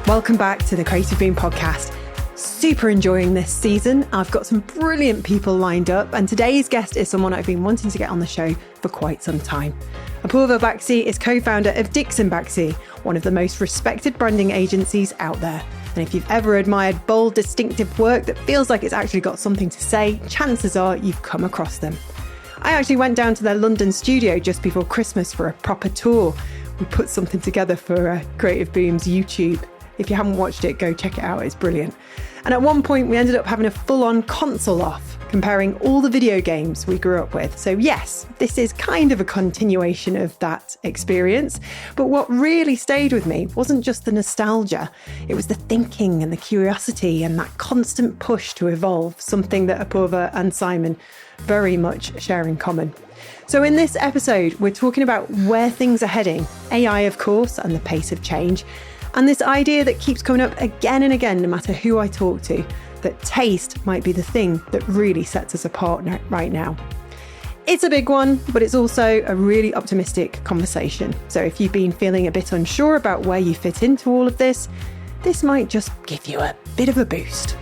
Welcome back to the Creative Boom podcast. Super enjoying this season. I've got some brilliant people lined up, and today's guest is someone I've been wanting to get on the show for quite some time. Aporva Baxi is co-founder of Dixon Baxi, one of the most respected branding agencies out there. And if you've ever admired bold, distinctive work that feels like it's actually got something to say, chances are you've come across them. I actually went down to their London studio just before Christmas for a proper tour. We put something together for Creative Boom's YouTube. If you haven't watched it, go check it out. It's brilliant. And at one point, we ended up having a full-on console off, comparing all the video games we grew up with. So yes, this is kind of a continuation of that experience. But what really stayed with me wasn't just the nostalgia. It was the thinking and the curiosity and that constant push to evolve, something that Aporva and Simon very much share in common. So in this episode, we're talking about where things are heading, AI, of course, and the pace of change. And this idea that keeps coming up again and again, no matter who I talk to, that taste might be the thing that really sets us apart right now. It's a big one, but it's also a really optimistic conversation. So if you've been feeling a bit unsure about where you fit into all of this, this might just give you a bit of a boost.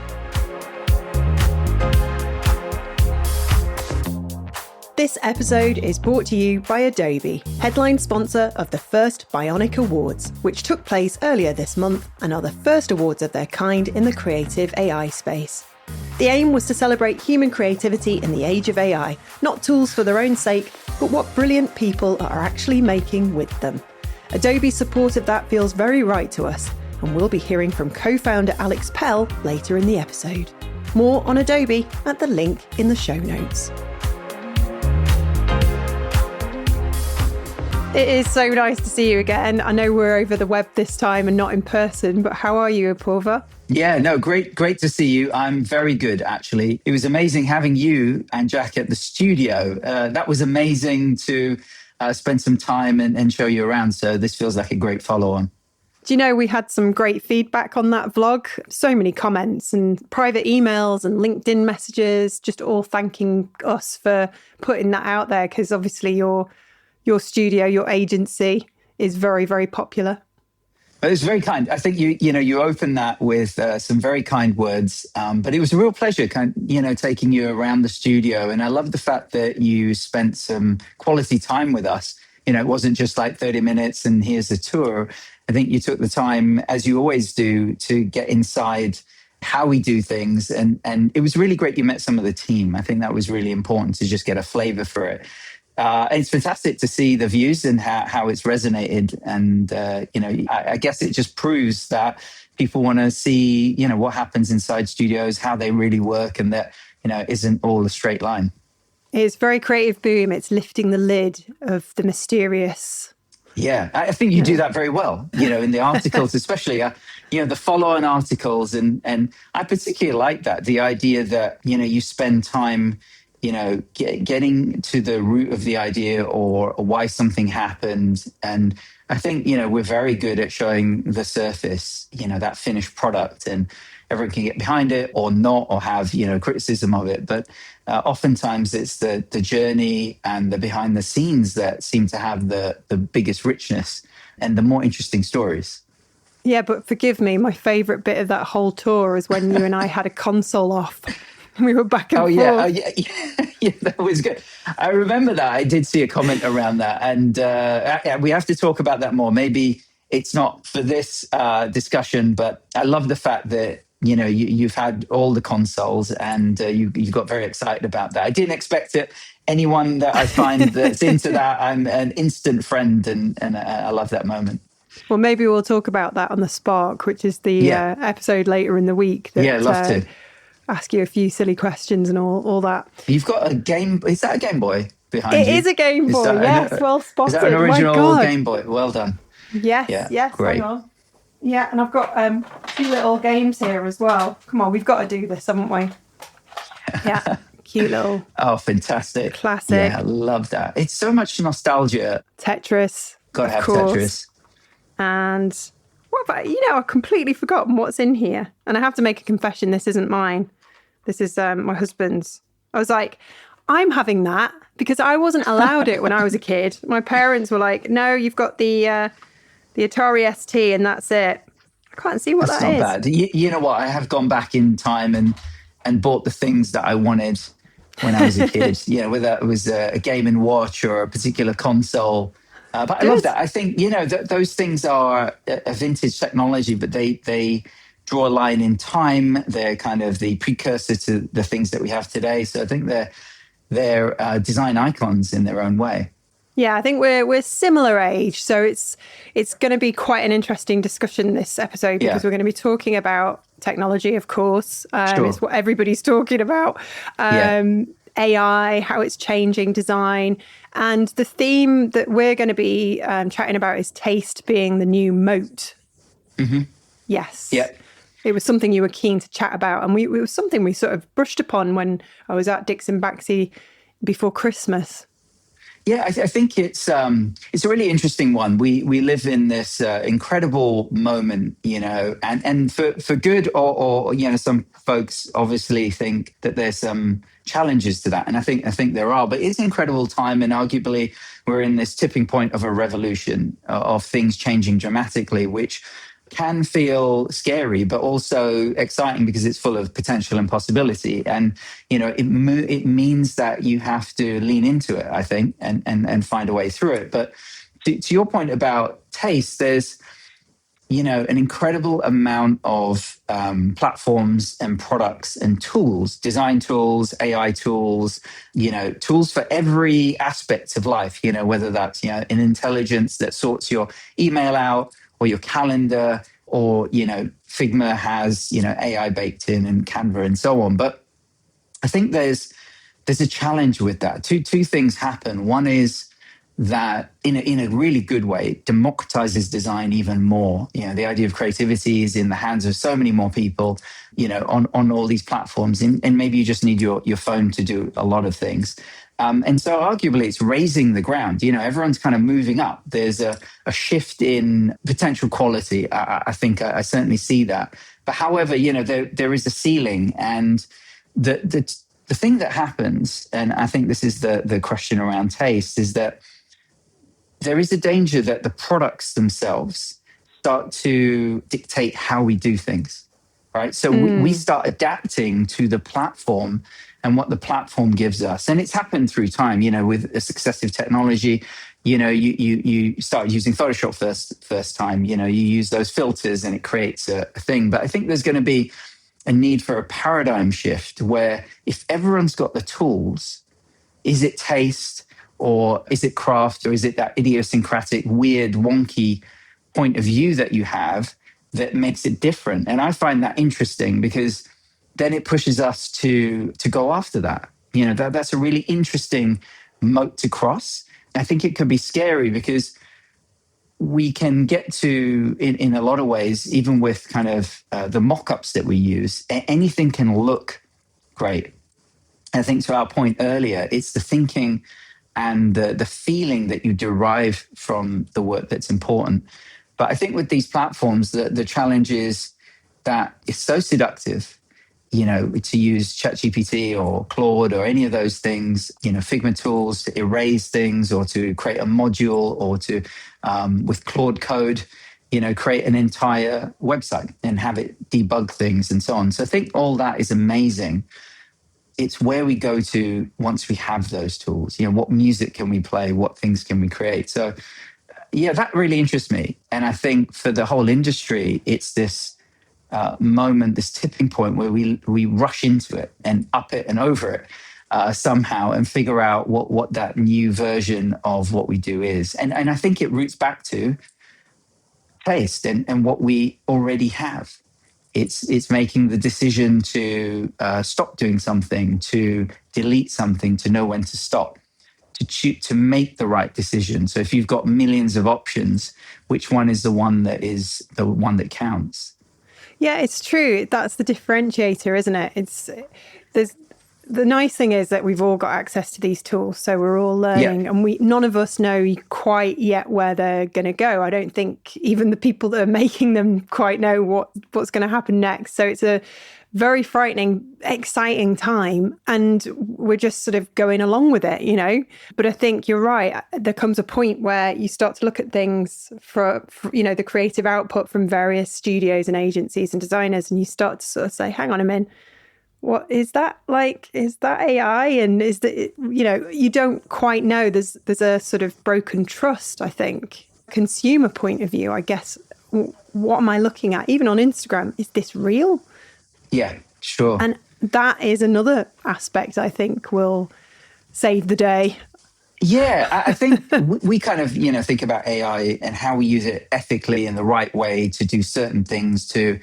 This episode is brought to you by Adobe, headline sponsor of the first Bionic Awards, which took place earlier this month and are the first awards of their kind in the creative AI space. The aim was to celebrate human creativity in the age of AI, not tools for their own sake, but what brilliant people are actually making with them. Adobe's support of that feels very right to us, and we'll be hearing from co-founder Alex Pell later in the episode. More on Adobe at the link in the show notes. It is so nice to see you again. I know we're over the web this time and not in person, but how are you, Aporva? Yeah, no, great to see you. I'm very good, actually. It was amazing having you and Jack at the studio. That was amazing to spend some time and show you around. So this feels like a great follow-on. Do you know, we had some great feedback on that vlog. So many comments and private emails and LinkedIn messages, just all thanking us for putting that out there, because obviously your studio, your agency is very, very popular. It was very kind. I think you opened that with some very kind words, but it was a real pleasure, taking you around the studio. And I love the fact that you spent some quality time with us. It wasn't just like 30 minutes and here's a tour. I think you took the time, as you always do, to get inside how we do things. And it was really great you met some of the team. I think that was really important to just get a flavor for it. It's fantastic to see the views and how it's resonated. And, I guess it just proves that people want to see, what happens inside studios, how they really work, and that, isn't all a straight line. It's very Creative Boom. It's lifting the lid of the mysterious. Yeah, I think you do that very well, in the articles, especially, the follow-on articles. And I particularly like that, the idea that, you spend time getting to the root of the idea or why something happened. And I think, we're very good at showing the surface, that finished product, and everyone can get behind it or not, or have, criticism of it. But oftentimes it's the journey and the behind the scenes that seem to have the biggest richness and the more interesting stories. Yeah, but forgive me, my favourite bit of that whole tour is when you and I had a console off. We were back and forth. Yeah, that was good. I remember that. I did see a comment around that. And we have to talk about that more. Maybe it's not for this discussion, but I love the fact that, you've had all the consoles and you got very excited about that. I didn't expect it. Anyone that I find that's into that, I'm an instant friend, and I love that moment. Well, maybe we'll talk about that on the Spark, which is the episode later in the week. Yeah, love to. Ask you a few silly questions and all that. You've got a game. Is that a Game Boy behind you? It is a Game Boy, yes. Well spotted. Is that an original Game Boy? Well done. Yes. Great. Hang on. Yeah, and I've got two little games here as well. Come on, we've got to do this, haven't we? Yeah, cute little. Oh, fantastic. Classic. Yeah, I love that. It's so much nostalgia. Tetris. Gotta have Tetris. And what about, I've completely forgotten what's in here. And I have to make a confession, this isn't mine. This is my husband's. I was like, I'm having that because I wasn't allowed it when I was a kid. My parents were like, no, you've got the Atari ST and that's it. I can't see what That's that not is. bad. You know what? I have gone back in time and bought the things that I wanted when I was a kid. Whether it was a Game and Watch or a particular console. But I love Good. that. I think those things are a vintage technology, but they draw a line in time. They're kind of the precursor to the things that we have today. So I think they're design icons in their own way. Yeah, I think we're similar age, so it's going to be quite an interesting discussion this episode because Yeah, we're going to be talking about technology, of course. sure. It's what everybody's talking about. Yeah. AI, how it's changing design, and the theme that we're going to be chatting about is taste being the new moat. Yeah. Yes. It was something you were keen to chat about, and it was something we sort of brushed upon when I was at Dixon Baxi before Christmas. Yeah, I think it's a really interesting one. We live in this incredible moment, and for good or some folks obviously think that there's some challenges to that, and I think there are. But it's an incredible time, and arguably we're in this tipping point of a revolution of things changing dramatically, which can feel scary, but also exciting because it's full of potential and possibility. And it means that you have to lean into it, I think, and find a way through it. But to your point about taste, there's an incredible amount of platforms and products and tools, design tools, AI tools, tools for every aspect of life, whether that's, an intelligence that sorts your email out or your calendar, or, Figma has, AI baked in and Canva and so on. But I think there's a challenge with that. Two things happen. One is that in a really good way, it democratizes design even more. The idea of creativity is in the hands of so many more people, on all these platforms. And maybe you just need your phone to do a lot of things. And so arguably it's raising the ground. Everyone's kind of moving up. There's a shift in potential quality. I think I certainly see that. But however, there is a ceiling, and the thing that happens, and I think this is the question around taste, is that there is a danger that the products themselves start to dictate how we do things, right? So we start adapting to the platform and what the platform gives us. And it's happened through time, with a successive technology. You start using Photoshop first time, you use those filters and it creates a thing. But I think there's going to be a need for a paradigm shift where if everyone's got the tools, is it taste or is it craft or is it that idiosyncratic, weird, wonky point of view that you have that makes it different? And I find that interesting because then it pushes us to go after that. That's a really interesting moat to cross. I think it could be scary because we can get to, in a lot of ways, even with kind of the mock-ups that we use, anything can look great. I think to our point earlier, it's the thinking and the feeling that you derive from the work that's important. But I think with these platforms, the challenge is that it's so seductive, to use ChatGPT or Claude or any of those things, Figma tools to erase things or to create a module or to, with Claude code, create an entire website and have it debug things and so on. So I think all that is amazing. It's where we go to once we have those tools. What music can we play? What things can we create? So, yeah, that really interests me. And I think for the whole industry, it's this moment, this tipping point where we rush into it and up it and over it somehow and figure out what that new version of what we do is. And I think it roots back to taste and what we already have. It's making the decision to stop doing something, to delete something, to know when to stop, to make the right decision. So if you've got millions of options, which one is the one that counts? Yeah, it's true. That's the differentiator, isn't it? The nice thing is that we've all got access to these tools, so we're all learning, and none of us know quite yet where they're going to go. I don't think even the people that are making them quite know what's going to happen next. So it's a very frightening, exciting time. And we're just sort of going along with it, you know? But I think you're right. There comes a point where you start to look at things for you know, the creative output from various studios and agencies and designers, and you start to sort of say, hang on a minute, what is that like? Is that AI? And is that, you know, you don't quite know. There's a sort of broken trust, I think. Consumer point of view, I guess, what am I looking at? Even on Instagram, is this real? Yeah, sure. And that is another aspect I think will save the day. Yeah, I think we kind of, you know, think about AI and how we use it ethically in the right way to do certain things to,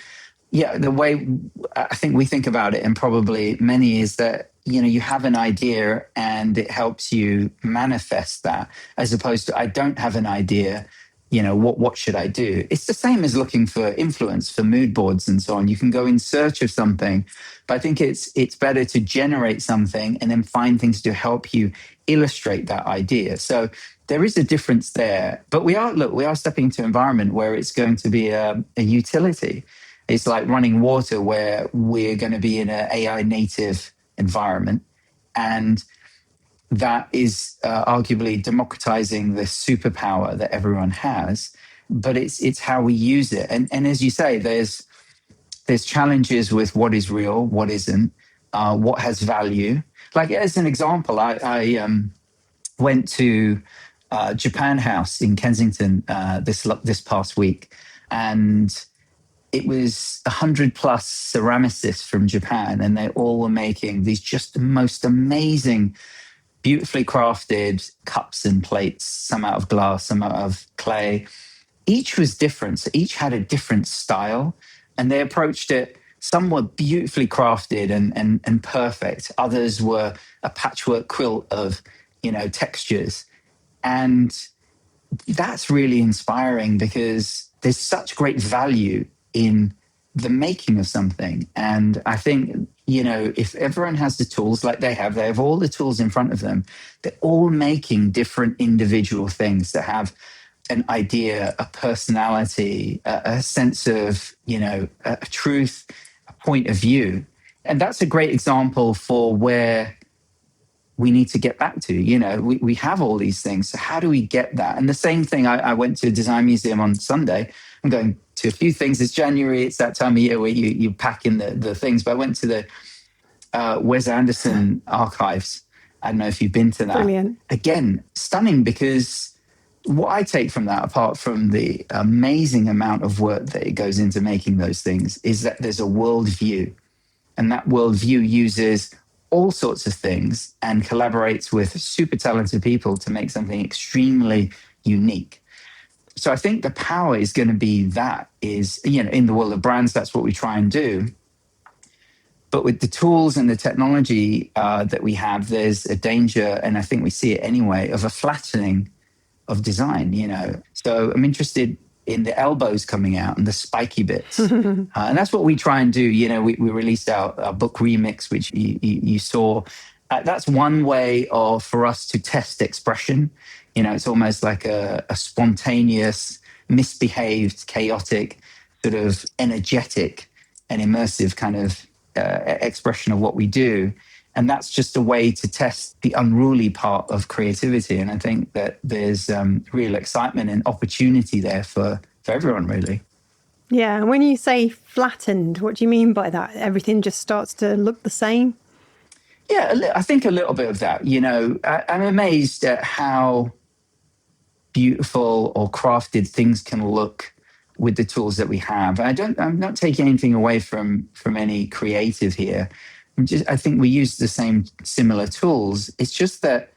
yeah, the way I think we think about it, and probably many, is that, you know, you have an idea and it helps you manifest that, as opposed to, I don't have an idea, you know, what should I do? It's the same as looking for influence, for mood boards and so on. You can go in search of something, but I think it's better to generate something and then find things to help you illustrate that idea. So there is a difference there, but we are stepping into an environment where it's going to be a utility. It's like running water, where we're going to be in an AI native environment, and that is arguably democratizing the superpower that everyone has. But it's how we use it, and as you say, there's challenges with what is real, what isn't, what has value. Like, as an example, I went to Japan House in Kensington this past week, and it was 100 plus ceramicists from Japan, and they all were making these just the most amazing, beautifully crafted cups and plates, some out of glass, some out of clay. Each was different. So each had a different style, and they approached it. Some were beautifully crafted and perfect. Others were a patchwork quilt of, you know, textures. And that's really inspiring, because there's such great value in the making of something. And I think, you know, if everyone has the tools like they have all the tools in front of them, they're all making different individual things that have an idea, a personality, a sense of, you know, a truth, a point of view. And that's a great example for where we need to get back to. You know, we have all these things. So how do we get that? And the same thing, I went to a design museum on Sunday. I'm going to a few things. It's January. It's that time of year where you pack in the things. But I went to the Wes Anderson archives. I don't know if you've been to that. Brilliant. Again, stunning, because what I take from that, apart from the amazing amount of work that it goes into making those things, is that there's a worldview. And that worldview uses all sorts of things and collaborates with super talented people to make something extremely unique. So I think the power is going to be that is, you know, in the world of brands, that's what we try and do. But with the tools and the technology that we have, there's a danger, and I think we see it anyway, of a flattening of design, you know. So I'm interested in the elbows coming out and the spiky bits. And that's what we try and do. You know, we released our book Remix, which you saw. That's one way for us to test expression. You know, it's almost like a spontaneous, misbehaved, chaotic, sort of energetic and immersive kind of expression of what we do. And that's just a way to test the unruly part of creativity. And I think that there's real excitement and opportunity there for everyone, really. Yeah. And when you say flattened, what do you mean by that? Everything just starts to look the same? Yeah, I think a little bit of that. You know, I'm amazed at how beautiful or crafted things can look with the tools that we have. I'm not taking anything away from any creative here. I think we use the same similar tools. It's just that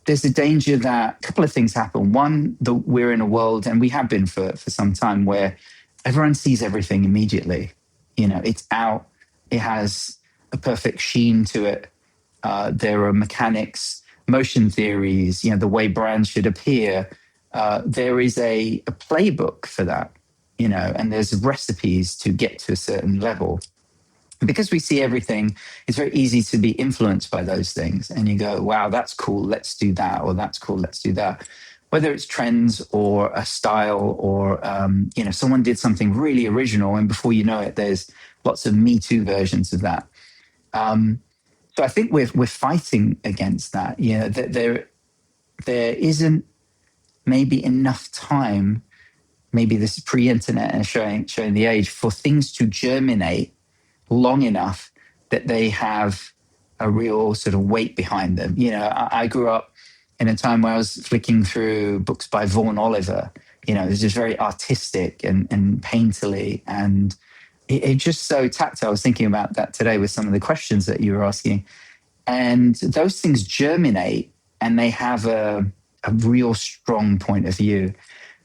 there's a danger that a couple of things happen. One, that we're in a world, and we have been for some time, where everyone sees everything immediately. You know, it's out. It has a perfect sheen to it. There are mechanics, motion theories, you know, the way brands should appear. There is a playbook for that, you know, and there's recipes to get to a certain level. Because we see everything, it's very easy to be influenced by those things. And you go, wow, that's cool, let's do that. Or that's cool, let's do that. Whether it's trends or a style or, you know, someone did something really original, and before you know it, there's lots of Me Too versions of that. So I think we're fighting against that. That there isn't maybe enough time. Maybe this is pre-internet and showing the age, for things to germinate long enough that they have a real sort of weight behind them. I grew up in a time where I was flicking through books by Vaughan Oliver. It was just very artistic and painterly, and it just so tactile. I was thinking about that today with some of the questions that you were asking. And those things germinate and they have a real strong point of view.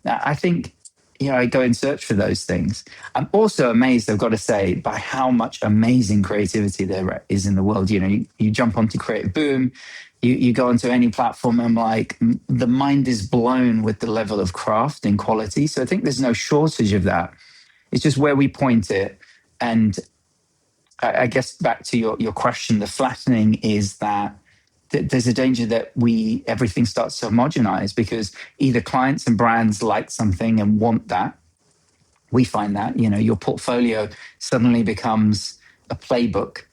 Now, I think, I go and search for those things. I'm also amazed, I've got to say, by how much amazing creativity there is in the world. You jump onto Creative Boom, you go onto any platform, and I'm like, the mind is blown with the level of craft and quality. So I think there's no shortage of that. It's just where we point it. And I guess back to your question, the flattening is that there's a danger that everything starts to homogenize, because either clients and brands like something and want that. We find that, your portfolio suddenly becomes a playbook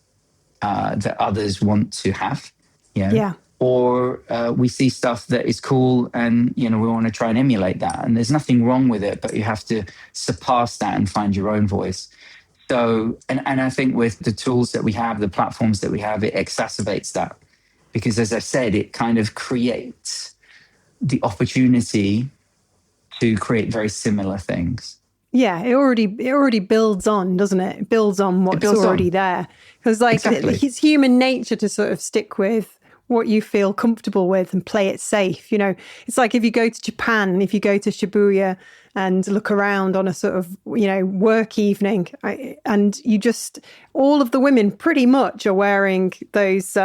that others want to have. Yeah. Or we see stuff that is cool and, we want to try and emulate that. And there's nothing wrong with it, but you have to surpass that and find your own voice. So, and I think with the tools that we have, the platforms that we have, it exacerbates that. Because as I said, it kind of creates the opportunity to create very similar things. Yeah, it already builds on, doesn't it? It builds on what's already there. Because Exactly. It's human nature to sort of stick with what you feel comfortable with and play it safe. It's like if you go to Japan, if you go to Shibuya and look around on a sort of, work evening, and all of the women pretty much are wearing those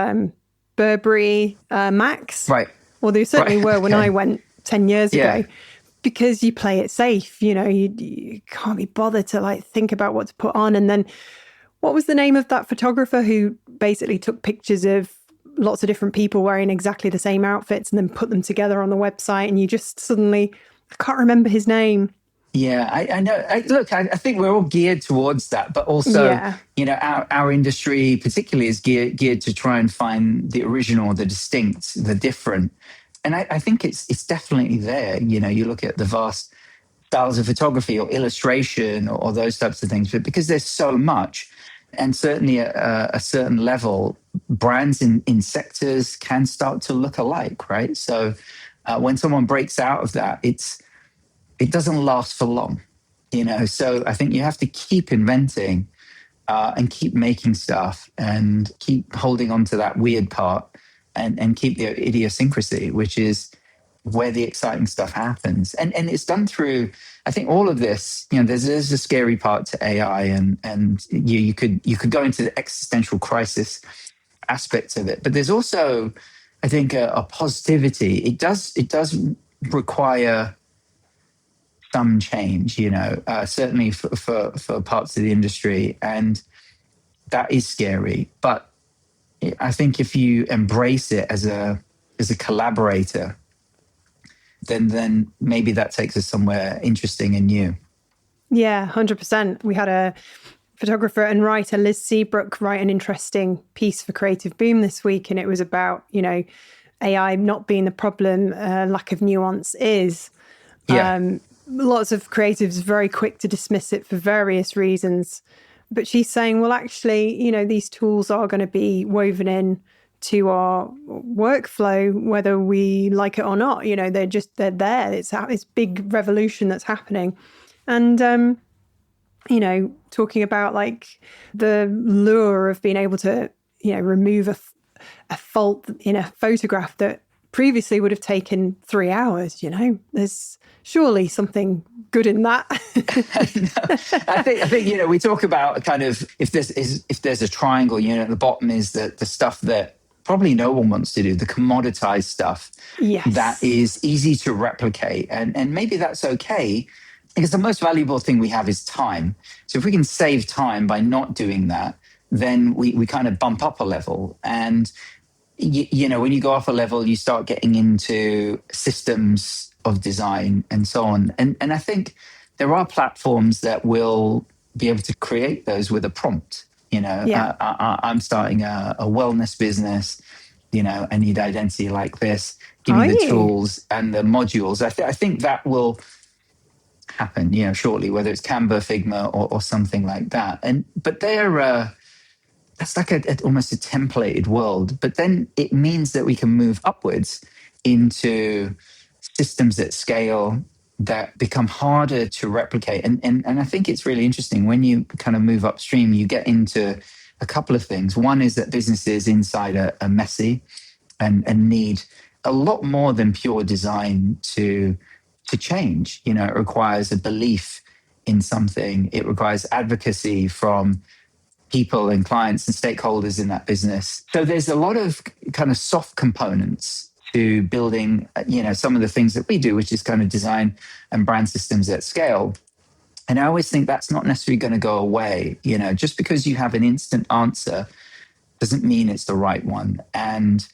Burberry Macs. Right. Well, they certainly were when I went 10 years ago. Because you play it safe, you can't be bothered to think about what to put on. And then what was the name of that photographer who basically took pictures of lots of different people wearing exactly the same outfits and then put them together on the website? And you just suddenly, I can't remember his name. Yeah, I know. I think we're all geared towards that, but also, our industry particularly is geared to try and find the original, the distinct, the different. And I think it's definitely there. You look at the vast styles of photography or illustration or those types of things, but because there's so much, and certainly at a certain level, brands in sectors can start to look alike, right? So when someone breaks out of that, it doesn't last for long, So I think you have to keep inventing and keep making stuff and keep holding on to that weird part. And keep the idiosyncrasy, which is where the exciting stuff happens. And it's done through, I think all of this, there's a scary part to AI, and you could go into the existential crisis aspects of it. But there's also, I think, a positivity. It does require some change, certainly for parts of the industry. And that is scary. But I think if you embrace it as a collaborator, then maybe that takes us somewhere interesting and new. Yeah, 100%. We had a photographer and writer, Liz Seabrook, write an interesting piece for Creative Boom this week, and it was about AI not being the problem, lack of nuance is. Yeah. Lots of creatives very quick to dismiss it for various reasons. But she's saying, well, actually, these tools are going to be woven in to our workflow, whether we like it or not. They're there. It's this big revolution that's happening. And, talking about the lure of being able to, remove a fault in a photograph that previously would have taken 3 hours, there's surely something good in that. I think we talk about kind of if there's a triangle, at the bottom is the stuff that probably no one wants to do, the commoditized stuff. Yes. That is easy to replicate, and maybe that's okay, because the most valuable thing we have is time. So if we can save time by not doing that, then we kind of bump up a level. And when you go off a level, you start getting into systems of design and so on. And I think there are platforms that will be able to create those with a prompt. Yeah. I'm starting a wellness business. I need identity like this. Give me Are the you? tools and the modules. I think that will happen, shortly, whether it's Canva, Figma, or something like that. But that's like almost a templated world. But then it means that we can move upwards into systems at scale that become harder to replicate. And I think it's really interesting when you kind of move upstream, you get into a couple of things. One is that businesses inside are messy and need a lot more than pure design to change. It requires a belief in something. It requires advocacy from people and clients and stakeholders in that business. So there's a lot of kind of soft components to building, some of the things that we do, which is kind of design and brand systems at scale. And I always think that's not necessarily going to go away. Just because you have an instant answer doesn't mean it's the right one. And,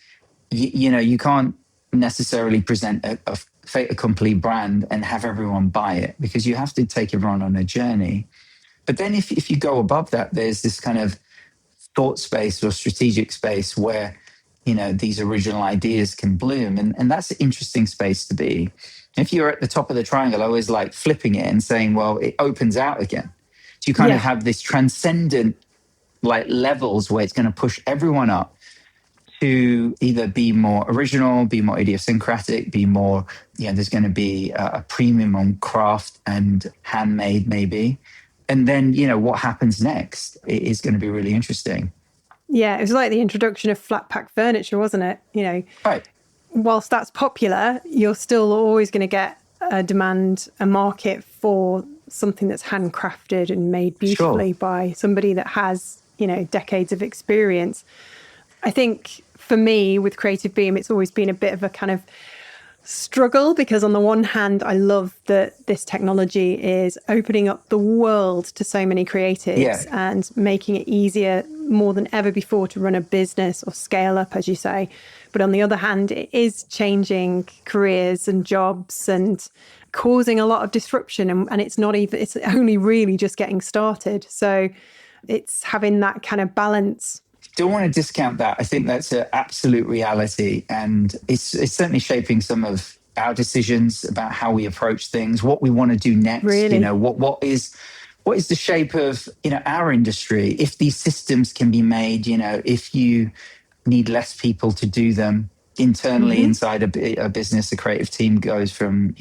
you can't necessarily present a fait accompli brand and have everyone buy it, because you have to take everyone on a journey. But then if you go above that, there's this kind of thought space or strategic space where, these original ideas can bloom. And that's an interesting space to be. If you're at the top of the triangle, I always like flipping it and saying, well, it opens out again. So you kind of Yeah. have this transcendent like levels where it's going to push everyone up to either be more original, be more idiosyncratic, be more, there's going to be a premium on craft and handmade maybe. And then, what happens next is going to be really interesting. Yeah. It was like the introduction of flat pack furniture, wasn't it? Right. Whilst that's popular, you're still always going to get a demand, a market for something that's handcrafted and made beautifully by somebody that has, decades of experience. I think for me with Creative Beam, it's always been a bit of a kind of struggle, because on the one hand, I love that this technology is opening up the world to so many creatives and making it easier more than ever before to run a business or scale up, as you say. But on the other hand, it is changing careers and jobs and causing a lot of disruption. And it's only really just getting started. So it's having that kind of balance. Don't want to discount that. I think that's an absolute reality. And it's certainly shaping some of our decisions about how we approach things, what we want to do next. Really? What is the shape of, our industry? If these systems can be made, if you need less people to do them internally inside a business, a creative team goes from,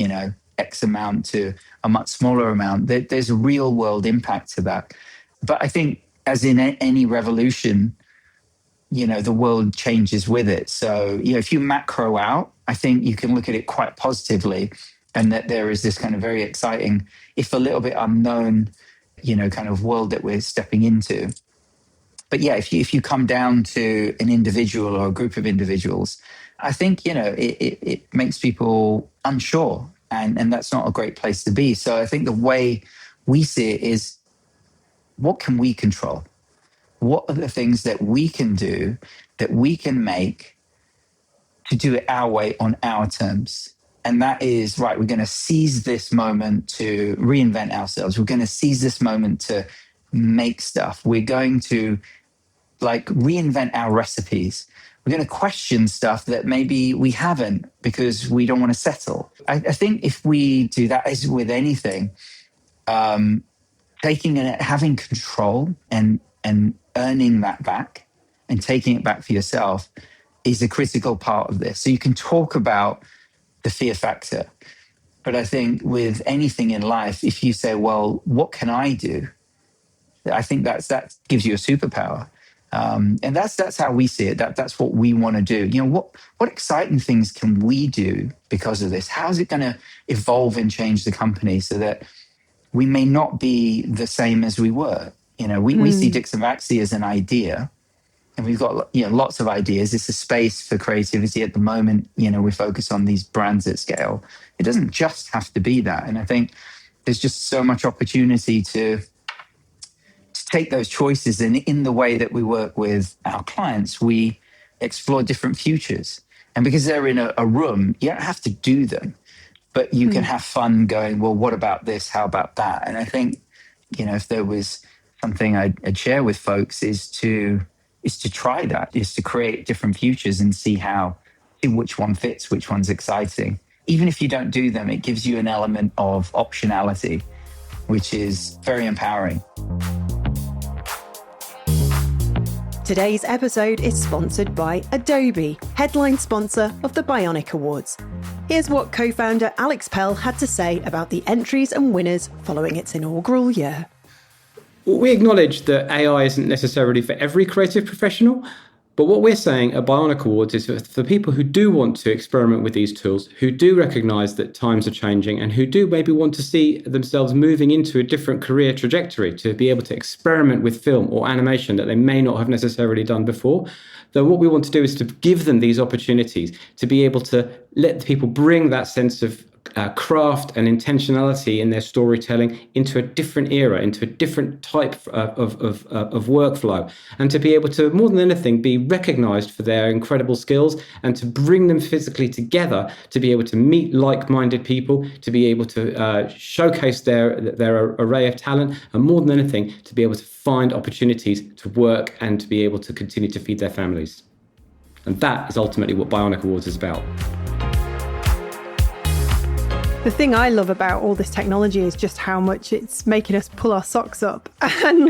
X amount to a much smaller amount. There's a real world impact to that. But I think as in any revolution, the world changes with it. So, if you macro out, I think you can look at it quite positively, and that there is this kind of very exciting, if a little bit unknown, kind of world that we're stepping into. But yeah, if you come down to an individual or a group of individuals, I think, it makes people unsure, and that's not a great place to be. So I think the way we see it is, what can we control? What are the things that we can do, that we can make to do it our way on our terms? And that is, right, we're going to seize this moment to reinvent ourselves. We're going to seize this moment to make stuff. We're going to reinvent our recipes. We're going to question stuff that maybe we haven't, because we don't want to settle. I think if we do that, as with anything, taking and having control and earning that back and taking it back for yourself is a critical part of this. So you can talk about the fear factor, but I think with anything in life, if you say, well, what can I do? I think that gives you a superpower. And that's how we see it. That's what we want to do. What exciting things can we do because of this? How is it going to evolve and change the company so that we may not be the same as we were? We see Dixon Baxi as an idea, and we've got lots of ideas. It's a space for creativity at the moment. We focus on these brands at scale. It doesn't just have to be that. And I think there's just so much opportunity to take those choices. And in the way that we work with our clients, we explore different futures. And because they're in a room, you don't have to do them, but you can have fun going, well, what about this? How about that? And I think if there was something I'd share with folks is to try that, is to create different futures and see which one fits, which one's exciting. Even if you don't do them, it gives you an element of optionality, which is very empowering. Today's episode is sponsored by Adobe, headline sponsor of the Bionic Awards. Here's what co-founder Alex Pell had to say about the entries and winners following its inaugural year. We acknowledge that AI isn't necessarily for every creative professional, but what we're saying at Bionic Awards is for people who do want to experiment with these tools, who do recognise that times are changing, and who do maybe want to see themselves moving into a different career trajectory, to be able to experiment with film or animation that they may not have necessarily done before. Then what we want to do is to give them these opportunities, to be able to let the people bring that sense of craft and intentionality in their storytelling into a different era, into a different type of workflow, and to be able to, more than anything, be recognized for their incredible skills and to bring them physically together, to be able to meet like-minded people, to be able to showcase their array of talent, and more than anything, to be able to find opportunities to work and to be able to continue to feed their families. And that is ultimately what Bionic Awards is about. The thing I love about all this technology is just how much it's making us pull our socks up. And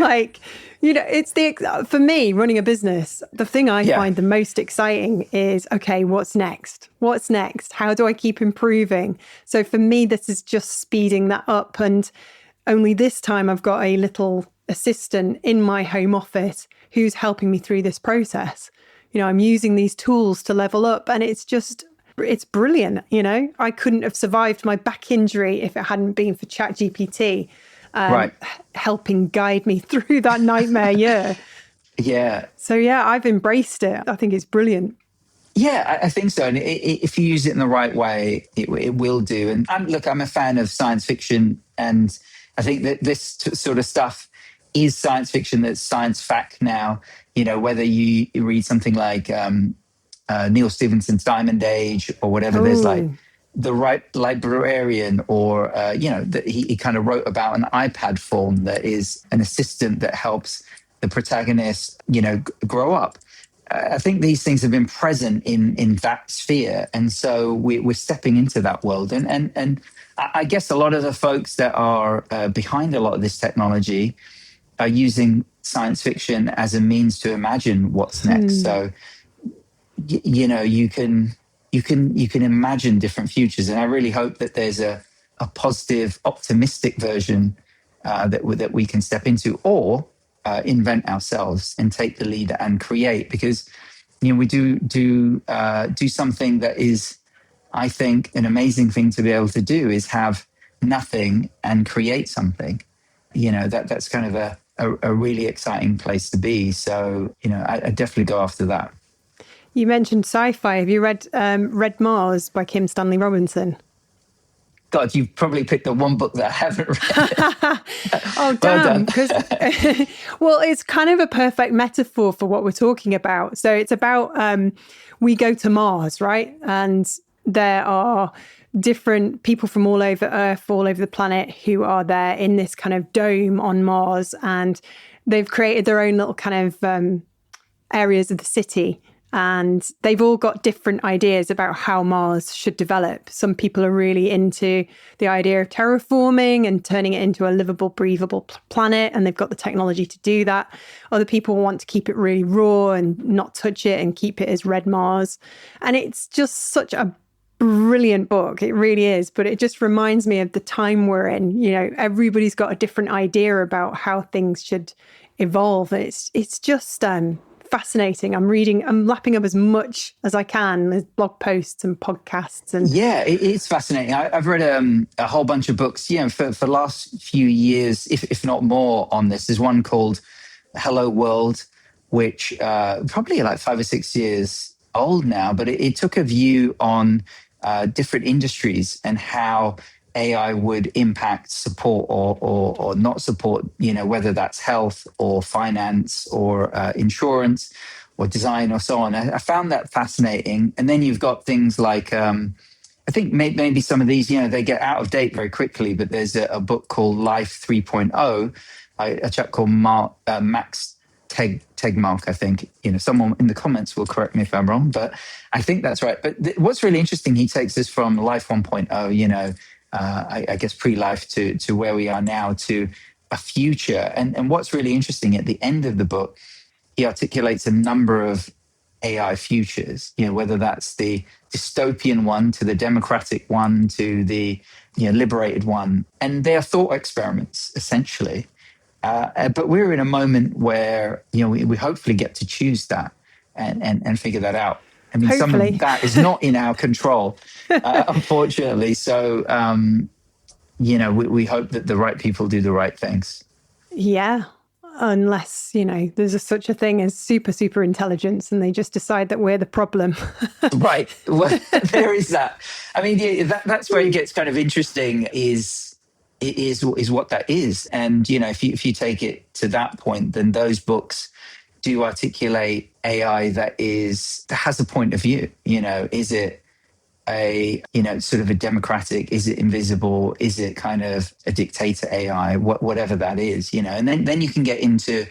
for me, running a business, the thing I find the most exciting is, okay, what's next? What's next? How do I keep improving? So for me, this is just speeding that up. And only this time I've got a little assistant in my home office who's helping me through this process. I'm using these tools to level up, and it's brilliant. I couldn't have survived my back injury if it hadn't been for ChatGPT helping guide me through that nightmare year. Yeah. So I've embraced it. I think it's brilliant. Yeah, I think so. And if you use it in the right way, it will do. And I'm a fan of science fiction, and I think that this sort of stuff is science fiction that's science fact now. Whether you read something like Neil Stephenson's Diamond Age or whatever, there's like The Right Librarian, or he kind of wrote about an iPad form that is an assistant that helps the protagonist grow up. I think these things have been present in that sphere, and so we're stepping into that world. And I guess a lot of the folks that are behind a lot of this technology are using science fiction as a means to imagine what's next. So you can imagine different futures, and I really hope that there's a positive, optimistic version that we can step into, or invent ourselves and take the lead and create. Because we do something that is, I think, an amazing thing to be able to do, is have nothing and create something. That's kind of a really exciting place to be. So I definitely go after that. You mentioned sci-fi. Have you read Red Mars by Kim Stanley Robinson? God, you've probably picked the one book that I haven't read. Oh, damn. Well, it's kind of a perfect metaphor for what we're talking about. So it's about, we go to Mars, right? And there are different people from all over Earth, all over the planet, who are there in this kind of dome on Mars. And they've created their own little kind of areas of the city. And they've all got different ideas about how Mars should develop. Some people are really into the idea of terraforming and turning it into a livable, breathable planet, and they've got the technology to do that. Other people want to keep it really raw and not touch it and keep it as Red Mars. And it's just such a brilliant book. It really is. But it just reminds me of the time we're in. Everybody's got a different idea about how things should evolve. It's just fascinating. I'm lapping up as much as I can. There's blog posts and podcasts, and it's fascinating. I've read a whole bunch of books, for the last few years, if not more, on this. There's one called Hello World, which probably like 5 or 6 years old now, but it took a view on different industries and how AI would impact support or not support, whether that's health or finance or insurance or design or so on. I found that fascinating. And then you've got things like I think maybe some of these, they get out of date very quickly, but there's a book called Life 3.0, a chap called Max Tegmark, I think. Someone in the comments will correct me if I'm wrong, but I think that's right. But what's really interesting, he takes us from Life 1.0, I guess pre-life to where we are now, to a future. And what's really interesting, at the end of the book, he articulates a number of AI futures, whether that's the dystopian one to the democratic one to the liberated one. And they are thought experiments, essentially. But we're in a moment where we hopefully get to choose that and figure that out. I mean, some of that is not in our control, unfortunately. So, we hope that the right people do the right things. Yeah. Unless, there's such a thing as super intelligence and they just decide that we're the problem. Right. Well, there is that. I mean, that's where it gets kind of interesting is what that is. And, if you take it to that point, then those books do articulate AI that has a point of view. Is it sort of a democratic, is it invisible, is it kind of a dictator AI, whatever that is, and then you can get into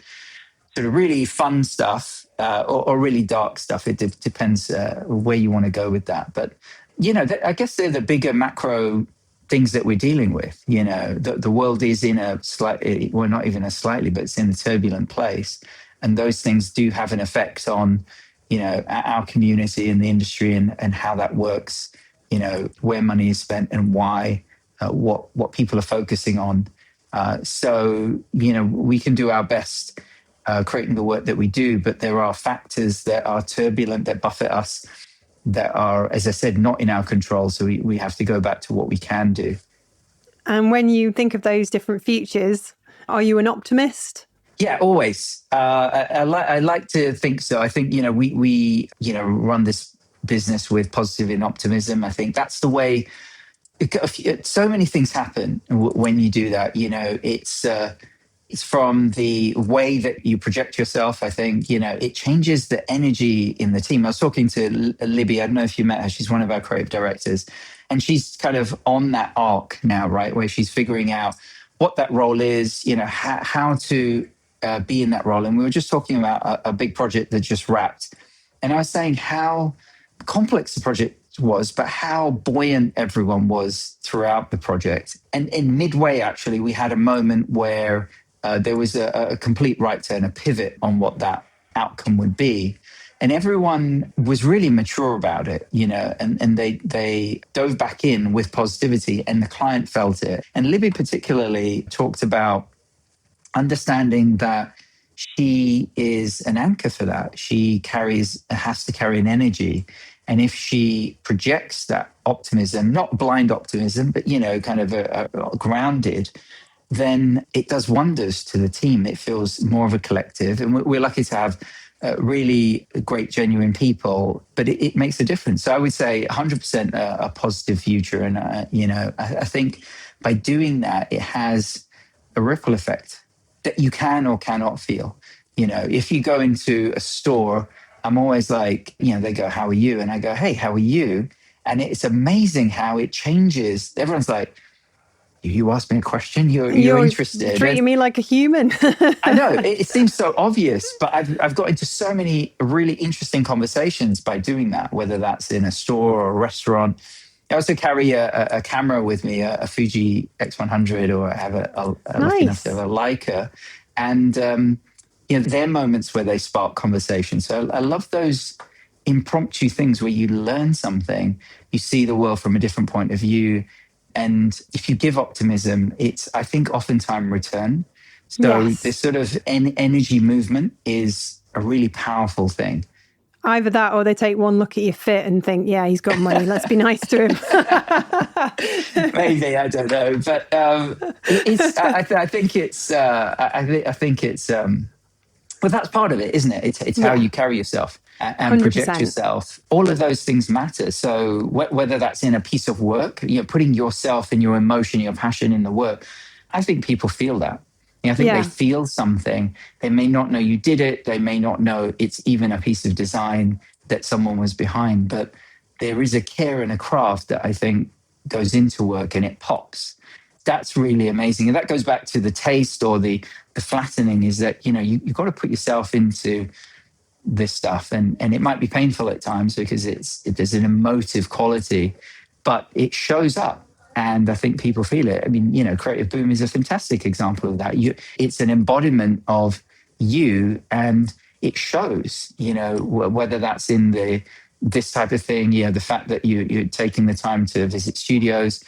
sort of really fun stuff or really dark stuff. It depends where you want to go with that. But, I guess they're the bigger macro things that we're dealing with. The world is in a slightly, well, not even a slightly, but it's in a turbulent place. And those things do have an effect on our community and the industry and how that works, where money is spent and why, what people are focusing on. So, we can do our best creating the work that we do, but there are factors that are turbulent, that buffet us, that are, as I said, not in our control. So we have to go back to what we can do. And when you think of those different futures, are you an optimist? Yeah, always. I like to think so. I think, we run this business with positivity and optimism. I think that's the way. So many things happen when you do that. It's from the way that you project yourself. I think, it changes the energy in the team. I was talking to Libby. I don't know if you met her. She's one of our creative directors. And she's kind of on that arc now, right, where she's figuring out what that role is, how to be in that role. And we were just talking about a big project that just wrapped. And I was saying how complex the project was, but how buoyant everyone was throughout the project. And in midway, actually, we had a moment where there was a complete right turn, a pivot on what that outcome would be. And everyone was really mature about it, and they dove back in with positivity, and the client felt it. And Libby particularly talked about understanding that she is an anchor for that. She has to carry an energy. And if she projects that optimism, not blind optimism, but, kind of a grounded, then it does wonders to the team. It feels more of a collective. And we're lucky to have really great, genuine people, but it makes a difference. So I would say 100% a positive future. And, I think by doing that, it has a ripple effect that you can or cannot feel. If you go into a store, I'm always like, they go, "How are you?" And I go, "Hey, how are you?" And it's amazing how it changes. Everyone's like, "You asked me a question. You're interested." Treating me like a human. I know it seems so obvious, but I've got into so many really interesting conversations by doing that. Whether that's in a store or a restaurant. I also carry a camera with me, a Fuji X100, or I have a lucky enough to have a Leica, and there are moments where they spark conversation. So I love those impromptu things where you learn something, you see the world from a different point of view. And if you give optimism, it's, I think, oftentimes return. So this sort of energy movement is a really powerful thing. Either that or they take one look at your fit and think, yeah, he's got money. Let's be nice to him. Maybe, I don't know. But I think it's, well, that's part of it, isn't it? It's how you carry yourself and 100%. Project yourself. All of those things matter. So whether that's in a piece of work, putting yourself and your emotion, your passion in the work, I think people feel that. I think they feel something. They may not know you did it. They may not know it's even a piece of design that someone was behind. But there is a care and a craft that I think goes into work and it pops. That's really amazing. And that goes back to the taste or the flattening, is that, you've got to put yourself into this stuff, and it might be painful at times because there's an emotive quality, but it shows up. And I think people feel it. I mean, Creative Boom is a fantastic example of that. It's an embodiment of you, and it shows, whether that's in this type of thing, the fact that you're taking the time to visit studios,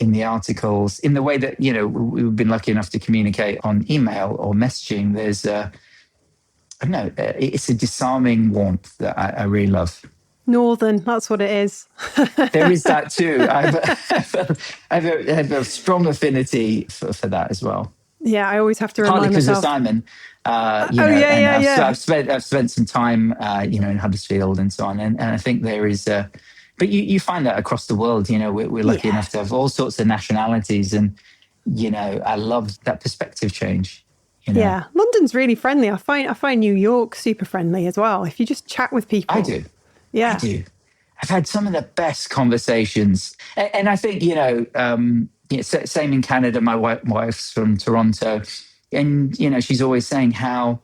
in the articles, in the way that, we've been lucky enough to communicate on email or messaging. There's I don't know, it's a disarming warmth that I really love. Northern, that's what it is. There is that too. I have a strong affinity for that as well. Yeah, I always have to remind myself. Partly because of Simon. I've spent some time, in Huddersfield and so on, and I think there is but you find that across the world. We're lucky enough to have all sorts of nationalities, and I love that perspective change. Yeah, London's really friendly. I find New York super friendly as well. If you just chat with people, I do. Yeah, I do. I've had some of the best conversations, and I think same in Canada. My wife's from Toronto, and she's always saying how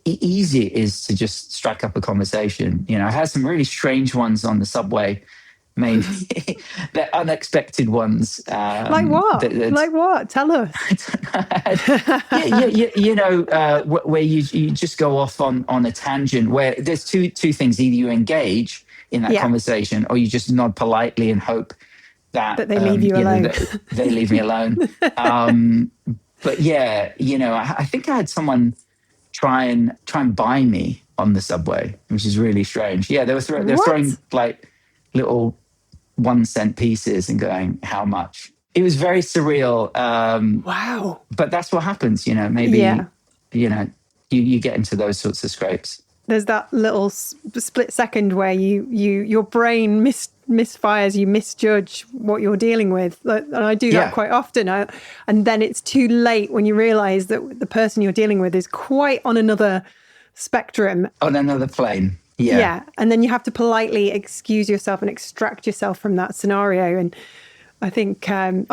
easy it is to just strike up a conversation. I had some really strange ones on the subway, maybe they're unexpected ones. Like what? Like what? Tell us. Where you just go off on a tangent where there's two things. Either you engage in that conversation, or you just nod politely and hope that they leave you alone. They leave me alone. But I think I had someone try and buy me on the subway, which is really strange. Yeah, they were throwing like little 1-cent pieces and going, how much? It was very surreal. Wow. But that's what happens, maybe, you get into those sorts of scrapes. There's that little split second where your brain misfires, you misjudge what you're dealing with. And I do that quite often. And then it's too late when you realize that the person you're dealing with is quite on another spectrum. On another plane. Yeah. Yeah. And then you have to politely excuse yourself and extract yourself from that scenario. And I think I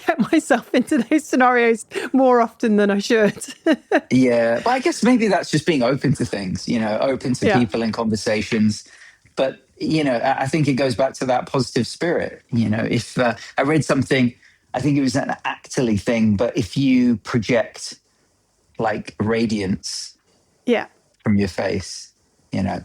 get myself into those scenarios more often than I should. Yeah. Well, I guess maybe that's just being open to things, open to people and conversations. But, I think it goes back to that positive spirit. If I read something, I think it was an Actly thing, but if you project like radiance from your face,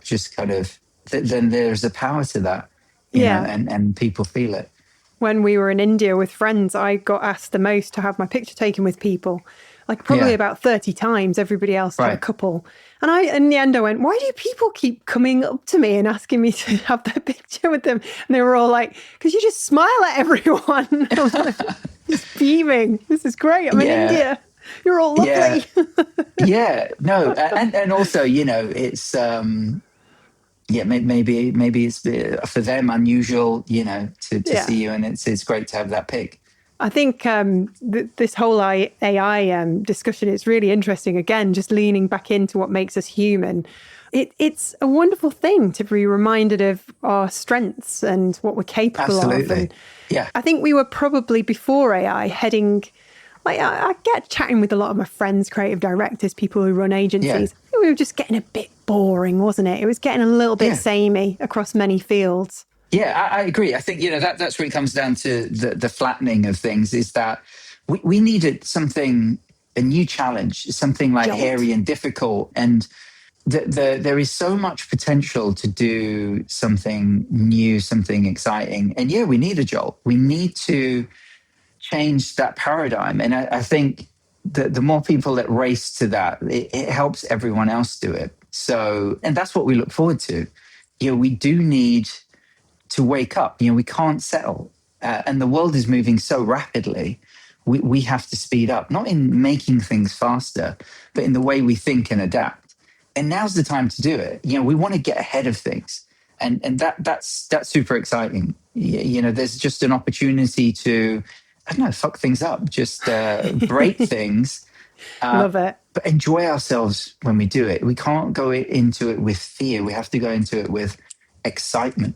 just kind of, then there's a power to that, and people feel it. When we were in India with friends, I got asked the most to have my picture taken with people, like probably about 30 times. Everybody else had a couple. And in the end, I went, why do people keep coming up to me and asking me to have their picture with them? And they were all like, because you just smile at everyone. I was like, just beaming. This is great. I'm in India. You're all lovely. No. And also, it's... maybe it's for them unusual, to see you, and it's great to have that pic. I think this whole AI discussion is really interesting. Again, just leaning back into what makes us human. It's a wonderful thing to be reminded of our strengths and what we're capable of. And I think we were probably before AI heading... Like I get chatting with a lot of my friends, creative directors, people who run agencies. Yeah. We were just getting a bit boring, wasn't it? It was getting a little bit samey across many fields. Yeah, I agree. I think, that's where it comes down to the flattening of things, is that we needed something, a new challenge, something like hairy and difficult. And there is so much potential to do something new, something exciting. And we need a jolt. We need to change that paradigm. And I think that the more people that race to that, it helps everyone else do it. So, and that's what we look forward to. We do need to wake up. We can't settle. And the world is moving so rapidly. We have to speed up, not in making things faster, but in the way we think and adapt. And now's the time to do it. We want to get ahead of things. And that's super exciting. There's just an opportunity to, I don't know, fuck things up, just break things. Love it. But enjoy ourselves when we do it. We can't go into it with fear. We have to go into it with excitement.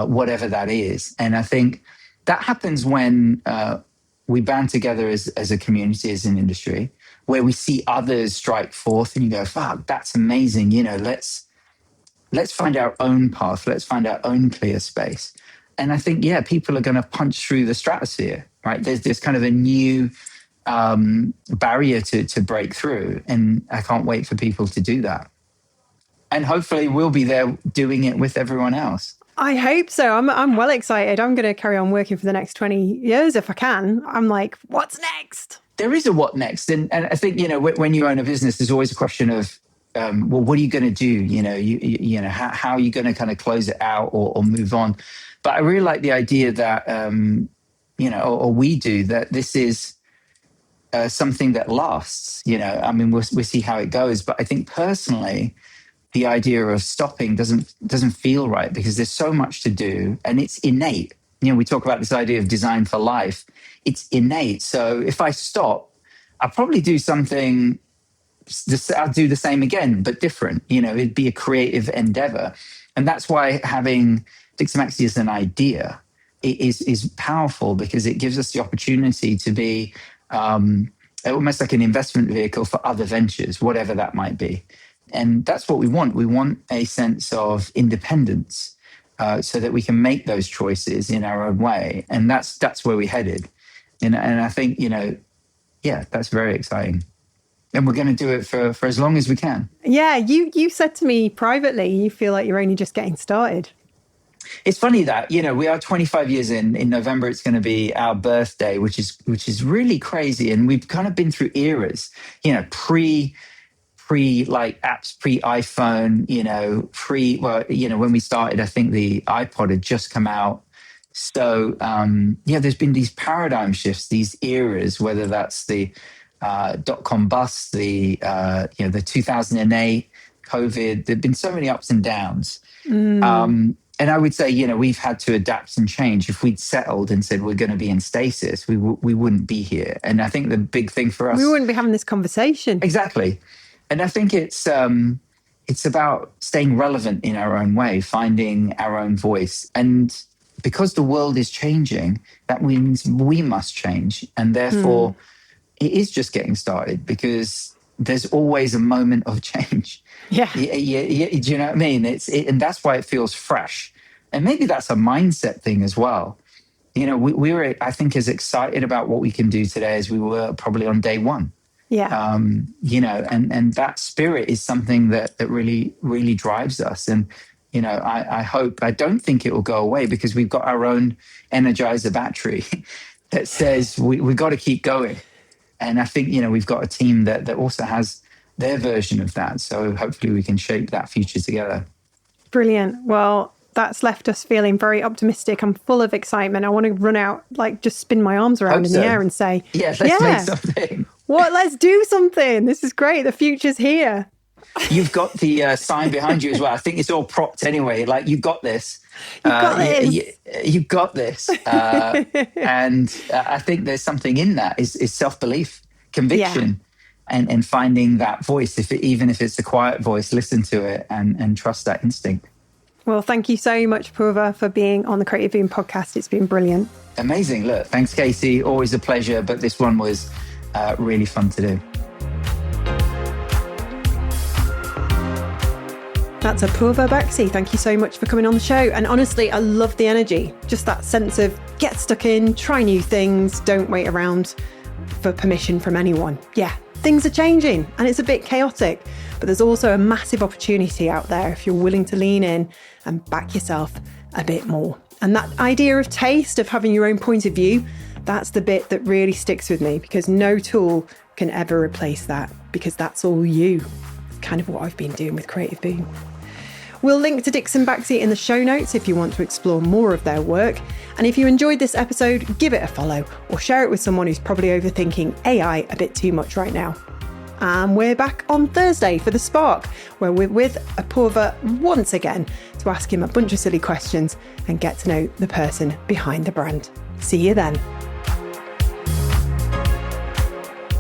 whatever that is. And I think that happens when we band together as a community, as an industry, where we see others strike forth and you go, fuck, that's amazing. Let's find our own path. Let's find our own clear space. And I think, people are going to punch through the stratosphere, right? There's kind of a new barrier to break through. And I can't wait for people to do that. And hopefully we'll be there doing it with everyone else. I hope so. I'm well excited. I'm going to carry on working for the next 20 years if I can. I'm like, what's next? There is a what next. And I think, when you own a business, there's always a question of, what are you going to do? How are you going to kind of close it out or move on? But I really like the idea that, or we do, that this is something that lasts. We'll see how it goes. But I think personally, the idea of stopping doesn't feel right because there's so much to do and it's innate. We talk about this idea of design for life. It's innate. So if I stop, I'll probably do something. I'll do the same again, but different. It'd be a creative endeavor. And that's why having Dixon Baxi as an idea is powerful because it gives us the opportunity to be almost like an investment vehicle for other ventures, whatever that might be. And that's what we want. We want a sense of independence so that we can make those choices in our own way. And that's where we're headed. And I think, that's very exciting. And we're going to do it for as long as we can. Yeah, you said to me privately, you feel like you're only just getting started. It's funny that, we are 25 years in. In November, it's going to be our birthday, which is really crazy. And we've kind of been through eras, pre like apps, pre iPhone, when we started, I think the iPod had just come out. So, there's been these paradigm shifts, these eras, whether that's the dot-com bust, the 2008 COVID. There've been so many ups and downs. And I would say, we've had to adapt and change. If we'd settled and said we're going to be in stasis, we wouldn't be here. And I think the big thing for us... We wouldn't be having this conversation. Exactly. And I think it's about staying relevant in our own way, finding our own voice. And because the world is changing, that means we must change. And therefore, it is just getting started because there's always a moment of change. Yeah. Do you know what I mean? And that's why it feels fresh. And maybe that's a mindset thing as well. We were, I think, as excited about what we can do today as we were probably on day one. Yeah. And that spirit is something that really, really drives us. And, I don't think it will go away because we've got our own Energizer battery that says we've got to keep going. And I think, we've got a team that also has their version of that. So hopefully we can shape that future together. Brilliant. Well, that's left us feeling very optimistic. I'm full of excitement. I want to run out, just spin my arms around in the air and say, let's make something. Let's do something. This is great. The future's here. You've got the sign behind you as well. I think it's all propped anyway. You've got this. You've got this. And I think there's something in that is self-belief, conviction, and finding that voice. Even if it's a quiet voice, listen to it and trust that instinct. Well, thank you so much, Aporva, for being on the Creative Boom podcast. It's been brilliant. Amazing. Look, thanks, Casey. Always a pleasure. But this one was really fun to do. That's Aporva Baxi. Thank you so much for coming on the show. And honestly, I love the energy. Just that sense of get stuck in, try new things, don't wait around for permission from anyone. Yeah, things are changing and it's a bit chaotic, but there's also a massive opportunity out there if you're willing to lean in and back yourself a bit more. And that idea of taste, of having your own point of view, that's the bit that really sticks with me because no tool can ever replace that because that's all you. It's kind of what I've been doing with Creative Boom. We'll link to Dixon Baxi in the show notes if you want to explore more of their work. And if you enjoyed this episode, give it a follow or share it with someone who's probably overthinking AI a bit too much right now. And we're back on Thursday for The Spark, where we're with Aporva once again to ask him a bunch of silly questions and get to know the person behind the brand. See you then.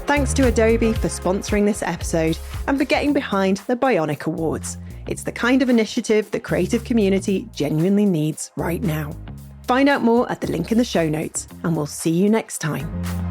Thanks to Adobe for sponsoring this episode and for getting behind the Bionic Awards. It's the kind of initiative the creative community genuinely needs right now. Find out more at the link in the show notes, and we'll see you next time.